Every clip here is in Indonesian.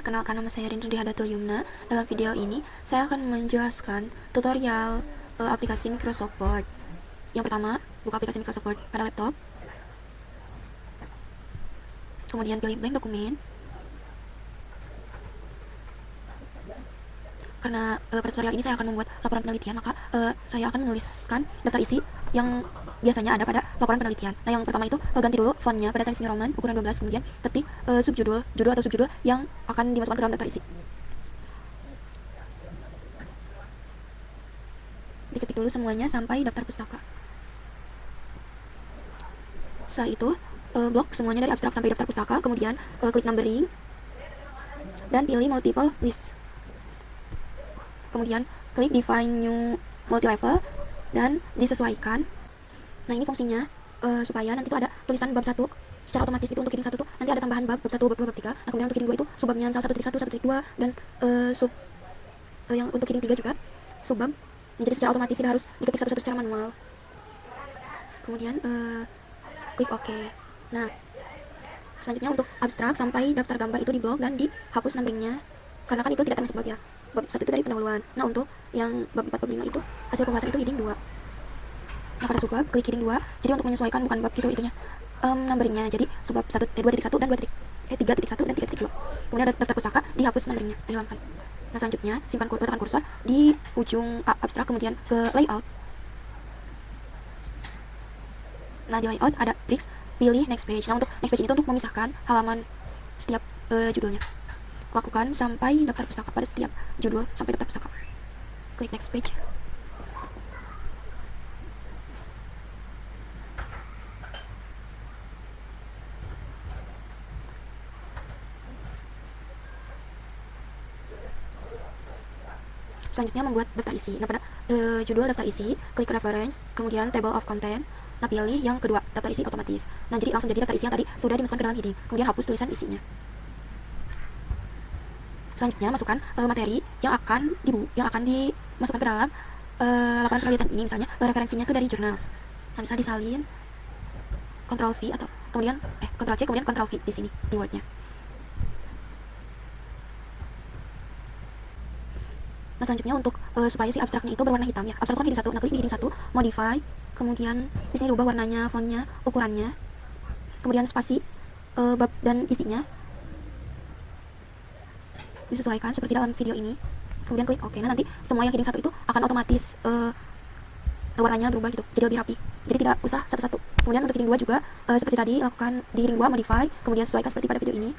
perkenalkan, nama saya Rindri Hadatul Yumna. Dalam video ini, saya akan menjelaskan tutorial aplikasi Microsoft Word. Yang pertama, buka aplikasi Microsoft Word pada laptop. Kemudian pilih blank dokumen. Karena pada tutorial ini saya akan membuat laporan penelitian, maka saya akan menuliskan daftar isi yang biasanya ada pada laporan penelitian. Nah, yang pertama itu ganti dulu fontnya pada Times New Roman ukuran 12, kemudian ketik judul atau subjudul yang akan dimasukkan ke dalam daftar isi. Diketik dulu semuanya sampai daftar pustaka. Setelah itu blok semuanya dari abstrak sampai daftar pustaka, kemudian klik numbering dan pilih multiple list. Kemudian klik define new multi-level dan disesuaikan. Nah, ini fungsinya supaya nanti tuh ada tulisan bab 1 secara otomatis itu. Untuk heading 1 tuh nanti ada tambahan bab 1, bab 2, bab 3. Nah, kemudian untuk heading 2 itu subbabnya misal 1.1, 1.2 dan yang untuk heading 3 juga subbab. Jadi secara otomatis tidak harus diketik satu-satu secara manual. Kemudian klik OK. Nah, selanjutnya untuk abstrak sampai daftar gambar itu diblok dan dihapus numberingnya, karena kan itu tidak termasuk bab ya. Bab 1 itu dari pendahuluan. Nah, untuk yang bab 4, bab 5 itu hasil pembahasan itu heading 2. Nah, pada subbab klik heading 2. Jadi untuk menyesuaikan bukan bab gitu itunya numberingnya. Jadi subbab 2.1 dan 3.1 dan 3.2. Kemudian ada daftar pustaka, dihapus numberingnya, dihilangkan. Nah, selanjutnya simpan letakkan kursor di ujung abstrak, kemudian ke layout. Nah, di layout ada bricks, pilih next page. Nah, untuk next page ini untuk memisahkan halaman setiap judulnya. Lakukan sampai daftar pustaka pada setiap judul sampai daftar pustaka. Klik next page. Selanjutnya membuat daftar isi. Nah, pada judul daftar isi, klik reference, kemudian table of content. Nah, pilih yang kedua, daftar isi otomatis. Nah, jadi langsung jadi daftar isi yang tadi sudah dimasukkan ke dalam heading. Kemudian hapus tulisan isinya. Selanjutnya masukkan materi yang akan dimasukkan ke dalam laporan penelitian ini. Misalnya referensinya itu dari jurnal. Nah, bisa disalin Ctrl V atau kemudian Ctrl C kemudian Ctrl V di sini di Word-nya. Nah, selanjutnya untuk supaya si abstraknya itu berwarna hitam ya. Abstrak kan heading 1. Nah, klik di heading 1, modify, kemudian di sini diubah warnanya, fontnya, ukurannya, kemudian spasi bab dan isinya disesuaikan seperti dalam video ini. Kemudian klik OK. Nah, nanti semua yang heading 1 itu akan otomatis warnanya berubah gitu, jadi lebih rapi. Jadi tidak usah satu-satu. Kemudian untuk heading 2 juga seperti tadi, lakukan di heading 2 modify, kemudian sesuaikan seperti pada video ini.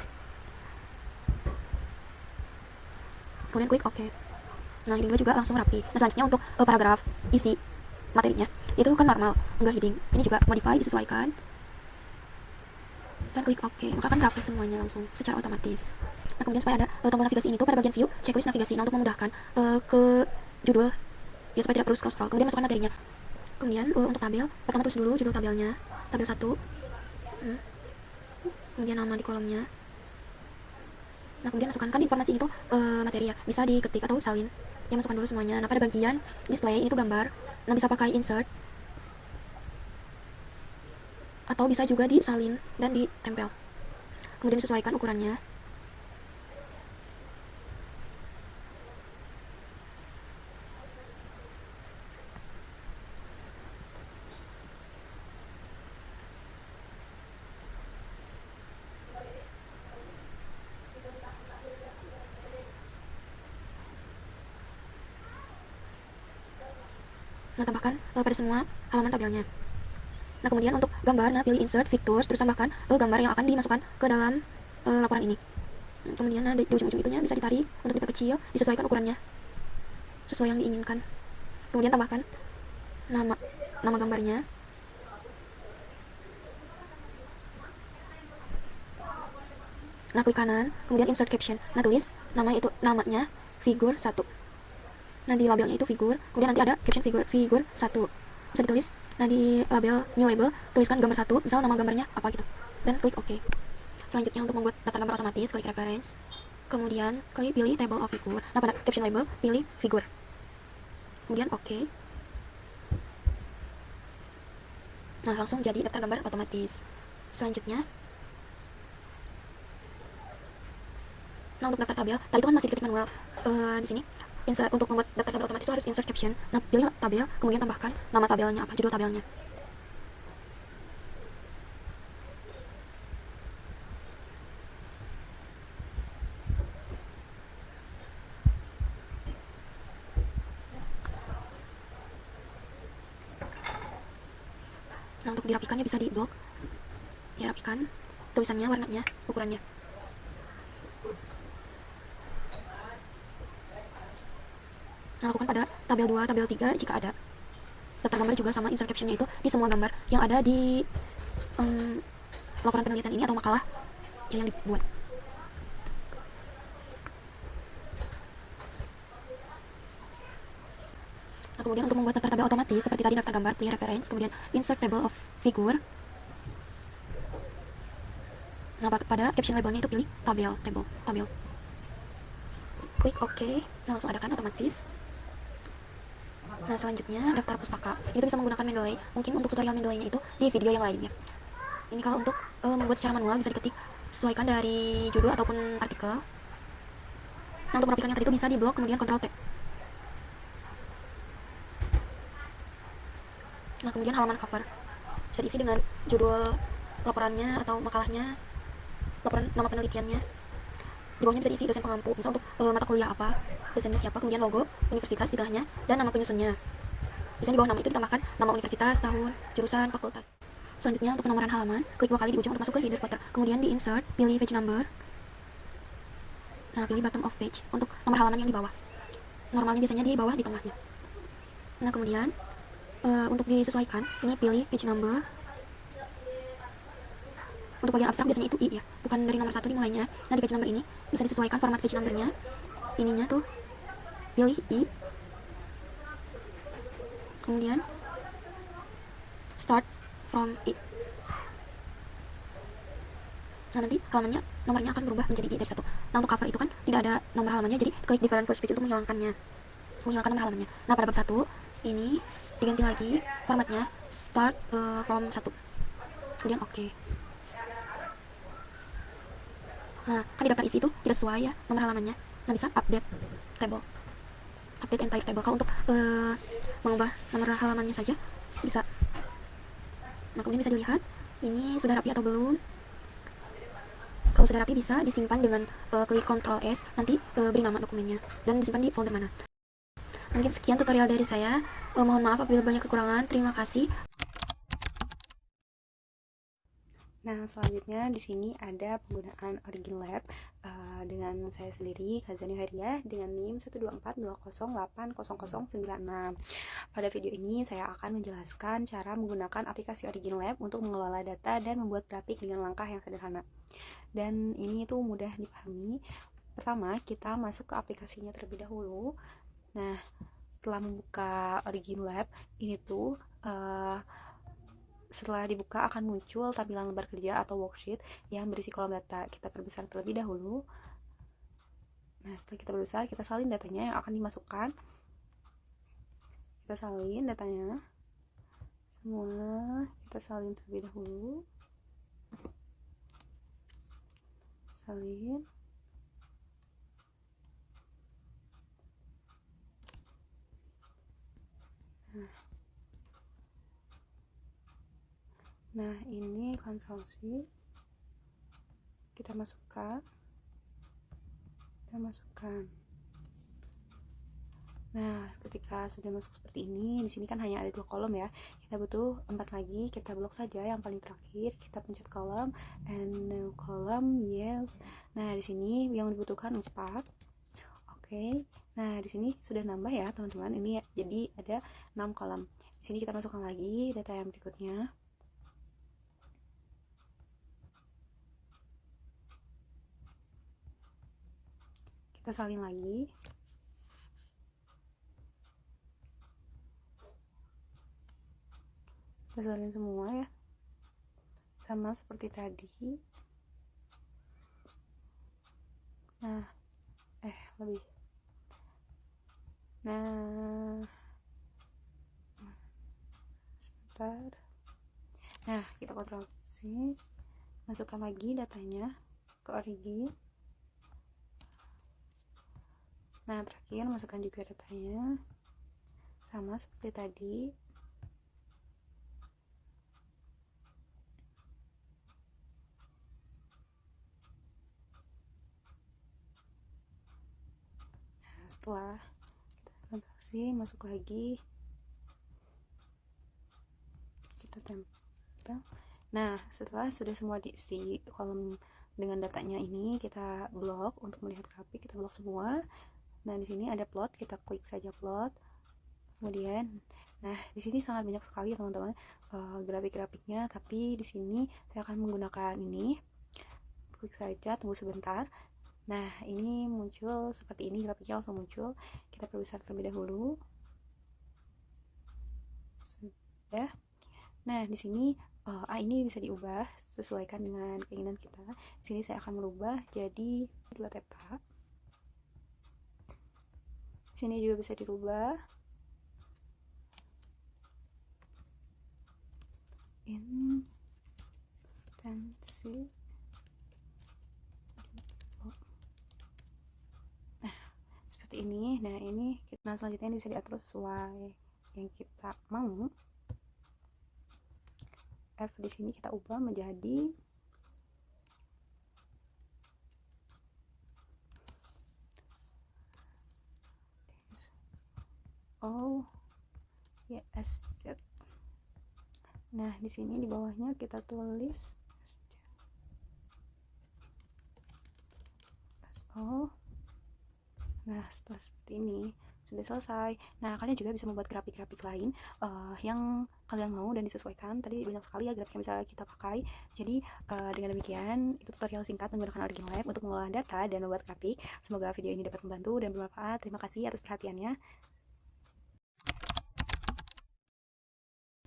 Kemudian klik OK. Nah, heading 2 juga langsung rapi. Nah, selanjutnya untuk paragraf isi materinya itu kan normal, enggak heading. Ini juga modify, disesuaikan. Dan klik OK. Maka akan rapi semuanya langsung secara otomatis. Nah, kemudian supaya ada tombol navigasi ini tuh pada bagian view, checklist navigasi. Nah, untuk memudahkan ke judul ya supaya tidak perlu scroll-scroll. Kemudian masukkan materinya. Kemudian untuk tabel, pertama tulis dulu judul tabelnya, tabel 1. Kemudian nama di kolomnya. Nah, kemudian masukkan informasi ini tuh materi ya, bisa diketik atau salin. Ya, masukkan dulu semuanya. Nah, pada bagian display ini tuh gambar. Nah, bisa pakai insert atau bisa juga disalin dan ditempel. Kemudian disesuaikan ukurannya. Nah, tambahkan pada semua halaman tabelnya. Nah, kemudian untuk gambar, nah pilih insert, pictures, terus tambahkan gambar yang akan dimasukkan ke dalam laporan ini. Kemudian di ujung-ujung itunya bisa ditarik untuk diperkecil, disesuaikan ukurannya sesuai yang diinginkan. Kemudian tambahkan nama gambarnya. Nah, klik kanan, kemudian insert caption. Nah, tulis namanya figur 1. Nah, di labelnya itu figur, kemudian nanti ada caption figur 1. Bisa ditulis. Nah, di label new label tuliskan gambar 1, misal nama gambarnya apa gitu. Dan klik OK. Selanjutnya untuk membuat daftar gambar otomatis, klik reference. Kemudian pilih table of figure. Nah, pada caption label pilih figur. Kemudian OK. Nah, langsung jadi daftar gambar otomatis. Selanjutnya Nah, untuk daftar tabel, tadi itu kan masih diketik manual. Di sini insert, untuk membuat daftar tabel otomatis itu harus insert caption. Nah, pilih tabel, kemudian tambahkan nama tabelnya apa, judul tabelnya. Nah, untuk dirapikannya bisa di blok, ya rapikan tulisannya, warnanya, ukurannya. Nah, lakukan pada tabel 2, tabel 3 jika ada. Daftar gambar juga sama, insert captionnya itu di semua gambar yang ada di laporan penelitian ini atau makalah yang dibuat. Nah, kemudian untuk membuat daftar tabel otomatis seperti tadi daftar gambar, pilih reference, kemudian insert table of figure. Nah, pada caption labelnya itu pilih tabel. Klik OK. Nah, langsung adakan otomatis. Nah, selanjutnya daftar pustaka. Ini tuh bisa menggunakan Mendeley. Mungkin untuk tutorial Mendeley-nya itu di video yang lainnya. Ini kalau untuk membuat secara manual bisa diketik, sesuaikan dari judul ataupun artikel. Nah, untuk merapikannya tadi itu bisa di blok, kemudian Ctrl T. Nah, kemudian halaman cover bisa diisi dengan judul laporannya atau makalahnya, laporan nama penelitiannya. Di bawahnya bisa diisi dosen pengampu, misal untuk mata kuliah apa, dosennya siapa, kemudian logo universitas di tengahnya, dan nama penyusunnya. Biasanya di bawah nama itu ditambahkan nama universitas, tahun, jurusan, fakultas. Selanjutnya untuk penomoran halaman, klik 2 kali di ujung untuk masuk ke header footer. Kemudian di insert, pilih page number. Nah, pilih bottom of page untuk nomor halaman yang di bawah. Normalnya biasanya di bawah, di tengahnya. Nah, kemudian untuk disesuaikan, ini pilih page number. Untuk bagian abstrak biasanya itu I ya, bukan dari nomor 1 dimulainya. Nah, di page number ini bisa disesuaikan format page numbernya. Ininya tuh pilih I. Kemudian start from I. Nah, nanti halamannya, nomornya akan berubah menjadi I dari 1. Nah, untuk cover itu kan tidak ada nomor halamannya, jadi klik different first page untuk menghilangkannya, menghilangkan nomor halamannya. Nah, pada bab 1 ini diganti lagi formatnya start from 1. Kemudian oke. Nah, kan di daftar isi itu tidak sesuai ya nomor halamannya. Nah, bisa update table, update entire table. Kalau untuk mengubah nomor halamannya saja bisa. Nah, kemudian bisa dilihat ini sudah rapi atau belum. Kalau sudah rapi bisa disimpan dengan klik Ctrl S, nanti beri nama dokumennya dan disimpan di folder mana. Mungkin sekian tutorial dari saya. Mohon maaf apabila banyak kekurangan. Terima kasih. Nah, selanjutnya di sini ada penggunaan Origin Lab dengan saya sendiri, Kazani Haria, dengan NIM 12420808096. Pada video ini saya akan menjelaskan cara menggunakan aplikasi Origin Lab untuk mengelola data dan membuat grafik dengan langkah yang sederhana. Dan ini tuh mudah dipahami. Pertama, kita masuk ke aplikasinya terlebih dahulu. Nah, setelah membuka Origin Lab, ini tuh setelah dibuka akan muncul tampilan lembar kerja atau worksheet yang berisi kolom data. Kita perbesar terlebih dahulu. Nah, setelah kita perbesar, kita salin datanya yang akan dimasukkan. Kita salin datanya semua, kita salin terlebih dahulu. Salin. Nah, ini Ctrl C. Kita masukkan. Nah, ketika sudah masuk seperti ini, di sini kan hanya ada 2 kolom ya. Kita butuh 4 lagi. Kita blok saja yang paling terakhir. Kita pencet kolom and new column, yes. Nah, di sini yang dibutuhkan 4. Oke. Nah, di sini sudah nambah ya, teman-teman. Ini jadi ada 6 kolom. Di sini kita masukkan lagi data yang berikutnya. Kita salin lagi. Kita salin semua ya, sama seperti tadi. Nah, lebih. Nah, sebentar. Nah, kita Ctrl C, masukkan lagi datanya ke Origin. Nah, terakhir masukkan juga datanya sama seperti tadi. Nah, setelah kita transaksi, masuk lagi, kita tempel. Nah, setelah sudah semua diisi kolom dengan datanya ini, kita blok untuk melihat grafik, kita blok semua. Nah, di sini ada plot, kita klik saja plot. Kemudian, nah di sini sangat banyak sekali ya teman-teman grafik-grafiknya, tapi di sini saya akan menggunakan ini. Klik saja, tunggu sebentar. Nah, ini muncul seperti ini, grafiknya langsung muncul. Kita perbesar terlebih dahulu. Sudah. Nah, di sini ini bisa diubah sesuaikan dengan keinginan kita. Di sini saya akan merubah jadi 2 theta. Di sini juga bisa dirubah. Intensi. Nah, seperti ini. Nah, ini selanjutnya ini bisa diatur sesuai yang kita mau. F di sini kita ubah menjadi O YS Z. Nah, di sini di bawahnya kita tulis SO. Nah, setelah seperti ini sudah selesai. Nah, kalian juga bisa membuat grafik-grafik lain yang kalian mau dan disesuaikan. Tadi banyak sekali ya grafik yang bisa kita pakai. Jadi dengan demikian itu tutorial singkat menggunakan Origin Lab untuk mengolah data dan membuat grafik. Semoga video ini dapat membantu dan bermanfaat. Terima kasih atas perhatiannya.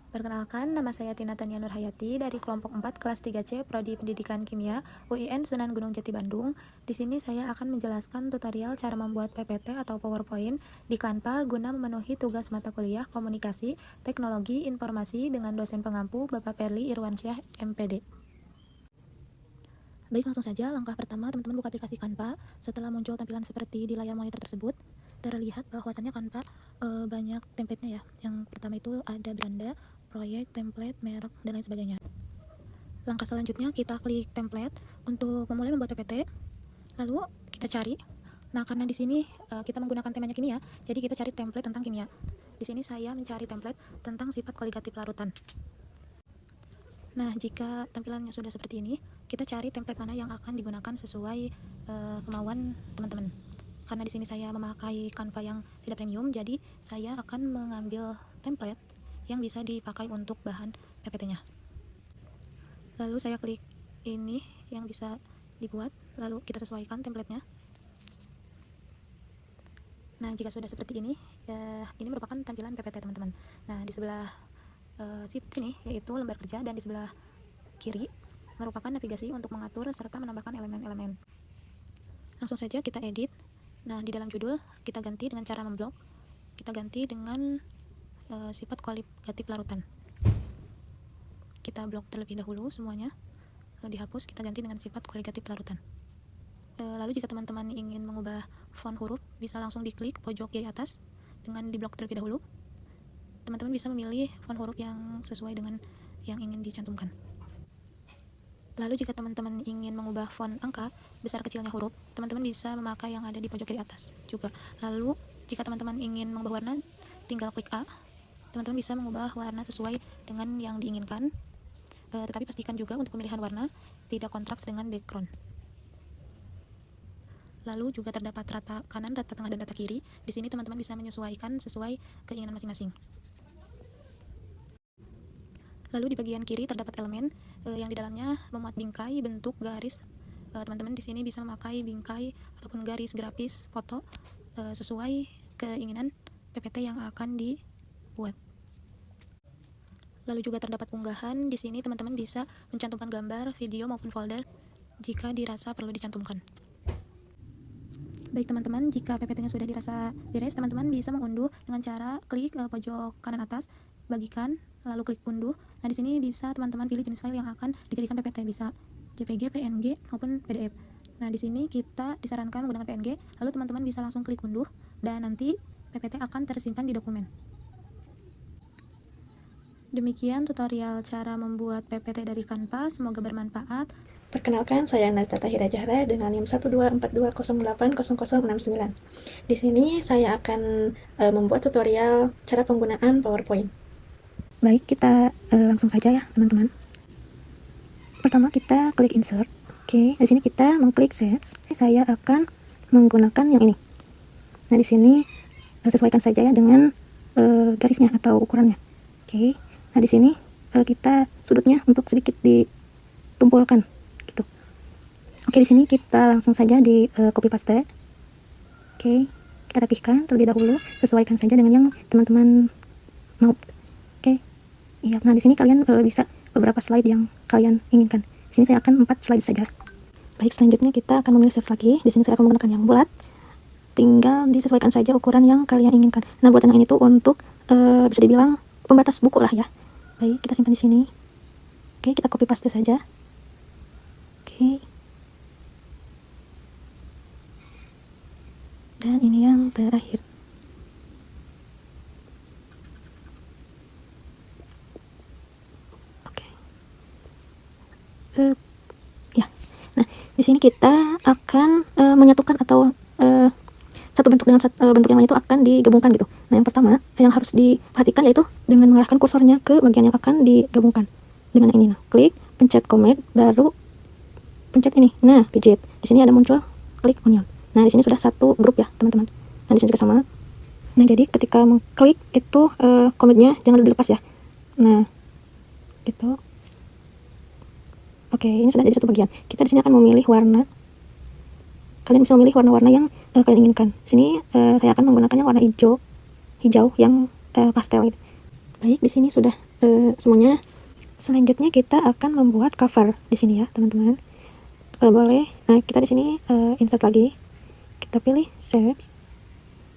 Perkenalkan, nama saya Tina Tania Nurhayati dari kelompok 4 kelas 3C Prodi Pendidikan Kimia UIN Sunan Gunung Jati Bandung. Di sini saya akan menjelaskan tutorial cara membuat PPT atau PowerPoint di Canva guna memenuhi tugas mata kuliah Komunikasi, Teknologi, Informasi dengan dosen pengampu Bapak Perli Irwansyah, MPD. Baik, langsung saja. Langkah pertama, teman-teman buka aplikasi Canva. Setelah muncul tampilan seperti di layar monitor tersebut, terlihat bahwasannya Canva banyak template-nya ya. Yang pertama itu ada beranda, proyek, template, merek, dan lain sebagainya. Langkah selanjutnya kita klik template untuk memulai membuat PPT. Lalu kita cari. Nah, karena di sini kita menggunakan temanya kimia, jadi kita cari template tentang kimia. Di sini saya mencari template tentang sifat koligatif larutan. Nah, jika tampilannya sudah seperti ini, kita cari template mana yang akan digunakan sesuai kemauan teman-teman. Karena di sini saya memakai Canva yang tidak premium, jadi saya akan mengambil template yang bisa dipakai untuk bahan PPT-nya. Lalu saya klik ini yang bisa dibuat, lalu kita sesuaikan template-nya. Nah, jika sudah seperti ini merupakan tampilan PPT teman-teman. Nah, di sebelah sini yaitu lembar kerja, dan di sebelah kiri merupakan navigasi untuk mengatur serta menambahkan elemen-elemen. Langsung saja kita edit. Nah, di dalam judul kita ganti dengan cara memblok. Kita ganti dengan sifat koligatif larutan. Kita blok terlebih dahulu semuanya, lalu dihapus, kita ganti dengan sifat koligatif larutan. Lalu jika teman-teman ingin mengubah font huruf, bisa langsung diklik pojok kiri atas dengan diblok terlebih dahulu. Teman-teman bisa memilih font huruf yang sesuai dengan yang ingin dicantumkan. Lalu jika teman-teman ingin mengubah font angka, besar kecilnya huruf, teman-teman bisa memakai yang ada di pojok kiri atas juga. Lalu jika teman-teman ingin mengubah warna, tinggal klik A. Teman-teman bisa mengubah warna sesuai dengan yang diinginkan, tetapi pastikan juga untuk pemilihan warna tidak kontras dengan background. Lalu juga terdapat rata kanan, rata tengah, dan rata kiri. Di sini teman-teman bisa menyesuaikan sesuai keinginan masing-masing. Lalu di bagian kiri terdapat elemen yang di dalamnya memuat bingkai, bentuk, garis. Teman-teman di sini bisa memakai bingkai ataupun garis grafis foto sesuai keinginan PPT yang akan dibuat. Lalu juga terdapat unggahan. Di sini teman-teman bisa mencantumkan gambar, video maupun folder jika dirasa perlu dicantumkan. Baik teman-teman, jika PPT-nya sudah dirasa beres, teman-teman bisa mengunduh dengan cara klik pojok kanan atas, bagikan, lalu klik unduh. Nah, di sini bisa teman-teman pilih jenis file yang akan dijadikan PPT, bisa JPG, PNG, maupun PDF. Nah, di sini kita disarankan menggunakan PNG, lalu teman-teman bisa langsung klik unduh dan nanti PPT akan tersimpan di dokumen. Demikian tutorial cara membuat PPT dari Canva, semoga bermanfaat. Perkenalkan, saya Nazta Tahira Zahra dengan NIM 12420800069. Di sini saya akan membuat tutorial cara penggunaan PowerPoint. Baik, kita langsung saja ya, teman-teman. Pertama kita klik insert. Oke, di sini kita mengklik shapes. Saya akan menggunakan yang ini. Nah, di sini sesuaikan saja ya dengan garisnya atau ukurannya. Oke. Nah, di sini kita sudutnya untuk sedikit ditumpulkan. Oke, di sini kita langsung saja di copy paste. Oke, kita rapihkan terlebih dahulu, sesuaikan saja dengan yang teman-teman mau. Oke, iya. Nah, di sini kalian bisa beberapa slide yang kalian inginkan. Di sini saya akan 4 slide saja. Baik, selanjutnya kita akan memilih shapes lagi. Di sini saya akan menggunakan yang bulat. Tinggal disesuaikan saja ukuran yang kalian inginkan. Nah, buatan yang ini tuh untuk bisa dibilang pembatas buku lah ya. Baik, kita simpan di sini. Oke, kita copy paste saja. Oke. Dan ini yang terakhir. Oke. Ya. Nah, di sini kita akan menyatukan atau satu bentuk dengan bentuk yang lain itu akan digabungkan gitu. Nah, yang pertama yang harus diperhatikan yaitu dengan mengarahkan kursornya ke bagian yang akan digabungkan. Dengan yang ini, nah, klik, pencet command, baru pencet ini. Nah, pijit. Di sini ada muncul klik onion. Nah, di sini sudah satu grup ya, teman-teman. Nah, di sini juga sama. Nah, jadi ketika mengklik itu command-nya jangan dilepas ya. Nah, itu. Oke, ini sudah jadi satu bagian. Kita di sini akan memilih warna. Kalian bisa memilih warna-warna yang kalian inginkan. Di sini saya akan menggunakannya warna hijau yang pastel gitu. Baik, di sini sudah semuanya. Selanjutnya kita akan membuat cover di sini ya, teman-teman. Boleh. Nah, kita di sini insert lagi. Kita pilih shapes.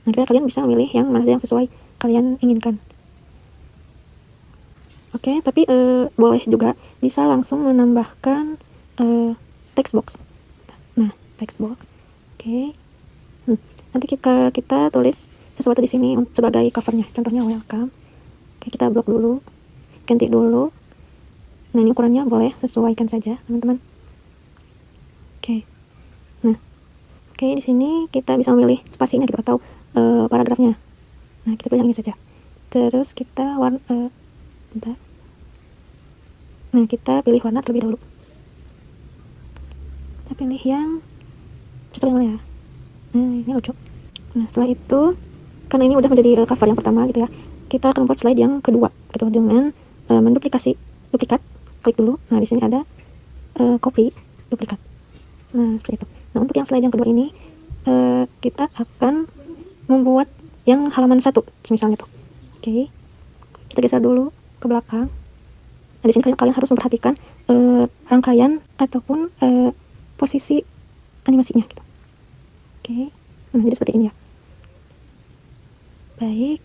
Nah, kalian bisa memilih yang mana yang sesuai kalian inginkan. Oke, tapi boleh juga bisa langsung menambahkan text box. Nah, text box. Oke. Nanti kita tulis sesuatu di sini sebagai covernya. Contohnya welcome. Oke, kita blok dulu. Ganti dulu. Nah, ini ukurannya boleh sesuaikan saja, teman-teman. Oke. Nah, oke, di sini kita bisa memilih spasinya gitu atau paragrafnya. Nah, kita pilih yang ini saja. Terus kita bentar. Nah, kita pilih warna terlebih dahulu. Kita pilih yang coba yang mana ya? Nah, ini lucu. Nah, setelah itu karena ini udah menjadi cover yang pertama gitu ya, kita akan membuat slide yang kedua gitu dengan duplikat. Klik dulu. Nah, di sini ada copy, duplikat. Nah, seperti itu. Nah, untuk yang slide yang kedua ini kita akan membuat yang halaman 1 misalnya tuh. Oke. Kita geser dulu ke belakang. Nah, di sini kalian harus memperhatikan rangkaian ataupun posisi animasinya gitu. Oke. Nah, jadi seperti ini ya. Baik.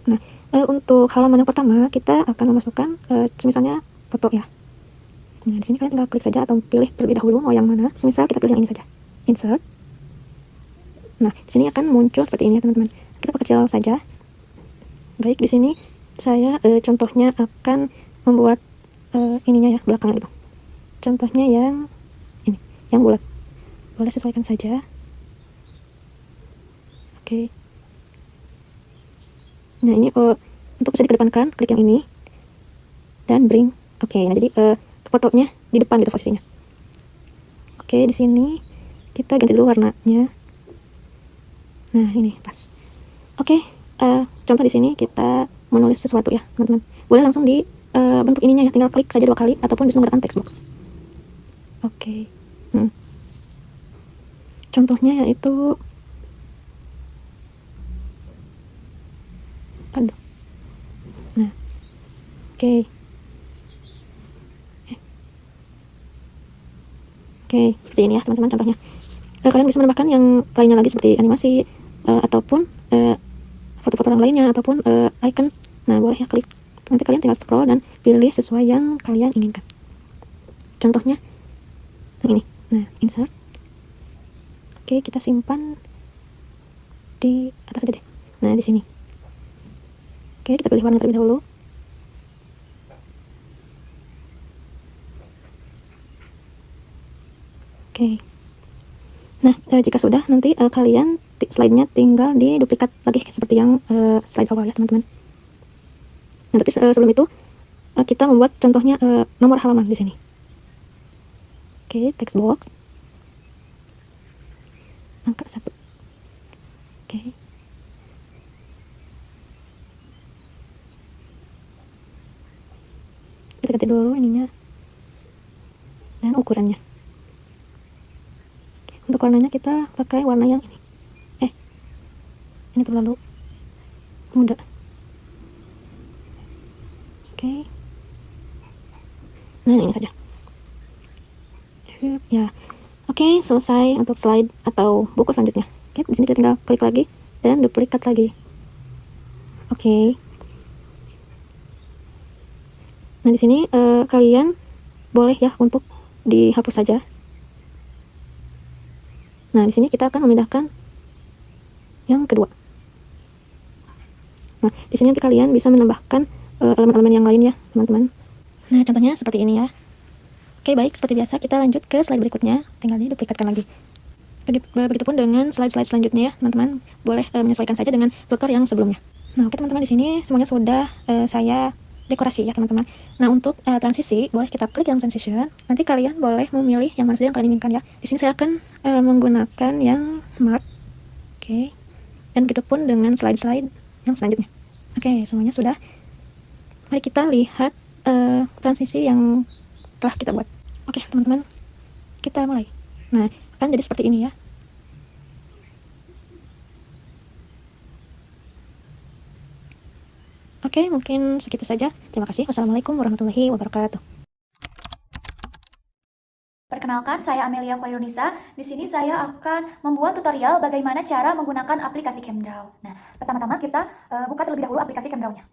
Nah, untuk halaman yang pertama kita akan memasukkan misalnya foto ya. Nah, di sini kalian tinggal klik saja atau pilih terlebih dahulu mau yang mana. Misal kita pilih yang ini saja. Insert. Nah, di sini akan muncul seperti ini ya, teman-teman. Kita perkecil saja. Baik, di sini saya contohnya akan membuat ininya ya, belakangnya gitu. Contohnya yang ini, yang bulat. Boleh sesuaikan saja. Oke. Nah, ini untuk bisa dikedepankan, klik yang ini dan bring. Oke, nah jadi fotonya di depan gitu posisinya. Oke, di sini kita ganti dulu warnanya. Nah, ini pas. Oke, contoh di sini kita menulis sesuatu ya, teman-teman. Boleh langsung di bentuk ininya ya, tinggal klik saja 2 kali ataupun bisa menggunakan text box. Oke. Contohnya yaitu aduh. Nah. Oke. Oke, seperti ini ya, teman-teman contohnya. Kalian bisa menambahkan yang lainnya lagi seperti animasi ataupun foto-foto yang lainnya ataupun icon. Nah, boleh ya, klik. Nanti kalian tinggal scroll dan pilih sesuai yang kalian inginkan. Contohnya yang ini. Nah, insert. Oke, kita simpan di atas aja deh. Nah, di sini. Oke, kita pilih warna terlebih dahulu. Oke. Nah, jika sudah, nanti kalian slide-nya tinggal diduplikat lagi seperti yang slide awal ya, teman-teman. Nah, tapi sebelum itu kita membuat contohnya nomor halaman di sini. Oke, text box. Angka 1. Oke. Kita ganti dulu ininya dan ukurannya. Untuk warnanya kita pakai warna yang ini. Ini terlalu muda. Oke. Nah, ini saja. Ya. Oke, selesai untuk slide atau buku selanjutnya. Oke, di sini kita tinggal klik lagi dan duplikat lagi. Oke. Nah, di sini kalian boleh ya untuk dihapus saja. Nah, di sini kita akan memindahkan yang kedua. Nah, di sini nanti kalian bisa menambahkan elemen-elemen yang lain ya, teman-teman. Nah, contohnya seperti ini ya. Oke, baik, seperti biasa kita lanjut ke slide berikutnya. Tinggal diduplikatkan lagi. Begitupun dengan slide-slide selanjutnya ya, teman-teman. Boleh menyesuaikan saja dengan tutor yang sebelumnya. Nah, oke teman-teman, di sini semuanya sudah saya dekorasi ya, teman-teman. Nah, untuk transisi, boleh kita klik yang transition. Nanti kalian boleh memilih yang mana saja yang kalian inginkan ya. Di sini saya akan menggunakan yang mark. Oke. Dan begitupun dengan slide-slide yang selanjutnya. Oke, semuanya sudah. Mari kita lihat transisi yang telah kita buat. Oke, teman-teman. Kita mulai. Nah, akan jadi seperti ini ya. Oke, mungkin segitu saja. Terima kasih. Wassalamualaikum warahmatullahi wabarakatuh. Perkenalkan, saya Amelia Khoirunisa. Di sini saya akan membuat tutorial bagaimana cara menggunakan aplikasi CamDraw. Nah, pertama-tama kita buka terlebih dahulu aplikasi CamDraw-nya.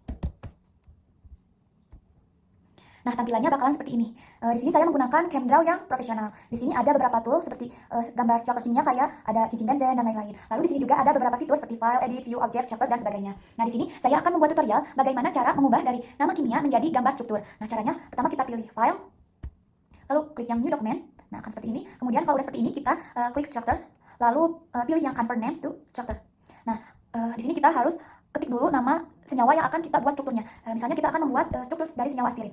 Nah, tampilannya bakalan seperti ini. Di sini saya menggunakan CamDraw yang profesional. Di sini ada beberapa tool seperti gambar struktur kimia kayak ada cincin benzen dan lain-lain. Lalu di sini juga ada beberapa fitur seperti file, edit, view, object, structure dan sebagainya. Nah, di sini saya akan membuat tutorial bagaimana cara mengubah dari nama kimia menjadi gambar struktur. Nah, caranya pertama kita pilih file, lalu klik yang new document. Nah, akan seperti ini. Kemudian kalau udah seperti ini kita klik structure, lalu pilih yang convert names to structure. Nah, di sini kita harus ketik dulu nama senyawa yang akan kita buat strukturnya. Misalnya kita akan membuat struktur dari senyawa aspirin.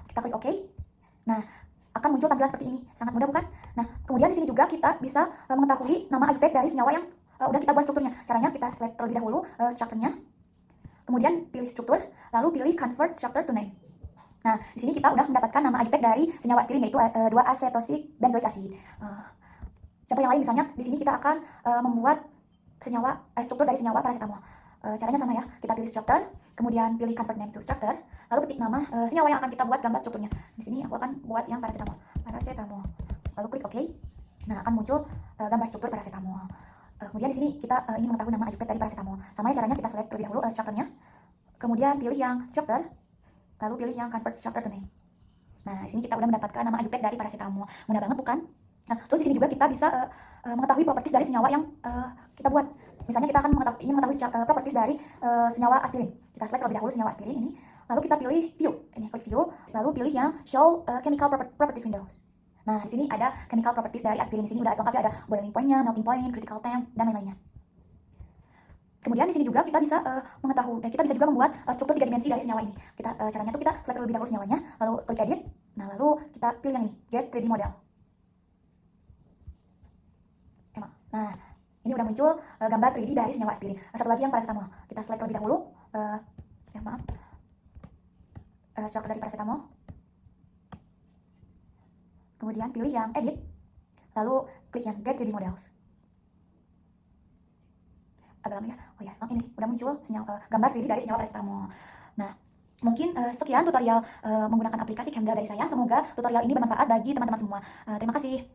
Kita klik OK. Nah, akan muncul tampilan seperti ini. Sangat mudah bukan? Nah, kemudian di sini juga kita bisa mengetahui nama IUPAC dari senyawa yang udah kita buat strukturnya. Caranya kita select terlebih dahulu strukturnya. Kemudian pilih struktur, lalu pilih convert structure to name. Nah, di sini kita udah mendapatkan nama IUPAC dari senyawa aspirin yaitu 2-acetosik benzoic acid. Contoh yang lain misalnya di sini kita akan membuat struktur dari senyawa paracetamol. Caranya sama ya, kita pilih structure, kemudian pilih convert name to structure, lalu ketik nama senyawa yang akan kita buat gambar strukturnya. Di sini aku akan buat yang paracetamol. Lalu klik OK. Nah, akan muncul gambar struktur paracetamol. Kemudian di sini kita ingin mengetahui nama IUPAC dari paracetamol. Sama ya caranya, kita select terlebih dahulu strukturnya, kemudian pilih yang structure, lalu pilih yang convert structure to name. Nah, di sini kita udah mendapatkan nama IUPAC dari paracetamol. Mudah banget bukan? Nah, terus di sini juga kita bisa mengetahui properties dari senyawa yang kita buat. Misalnya kita akan ingin mengetahui properties dari senyawa aspirin. Kita select terlebih dahulu senyawa aspirin ini, lalu kita pilih view. Ini klik view, lalu pilih yang show chemical properties window. Nah, di sini ada chemical properties dari aspirin. Di sini udah lengkap ya, ada boiling point-nya, melting point, critical temp, dan lain-lainnya. Kemudian di sini juga kita bisa kita bisa juga membuat struktur 3 dimensi dari senyawa ini. Caranya tuh kita select terlebih dahulu senyawanya, lalu klik edit. Nah, lalu kita pilih yang ini, get 3D model. Nah, ini udah muncul gambar 3D dari senyawa aspirin. Satu lagi yang paracetamol. Kita select terlebih dahulu struktur dari paracetamol. Kemudian pilih yang edit, lalu klik yang get 3D models. Agak lama ya. Oh ya, ini udah muncul gambar 3D dari senyawa paracetamol. Nah, mungkin sekian tutorial menggunakan aplikasi CamDraw dari saya. Semoga tutorial ini bermanfaat bagi teman-teman semua. Terima kasih.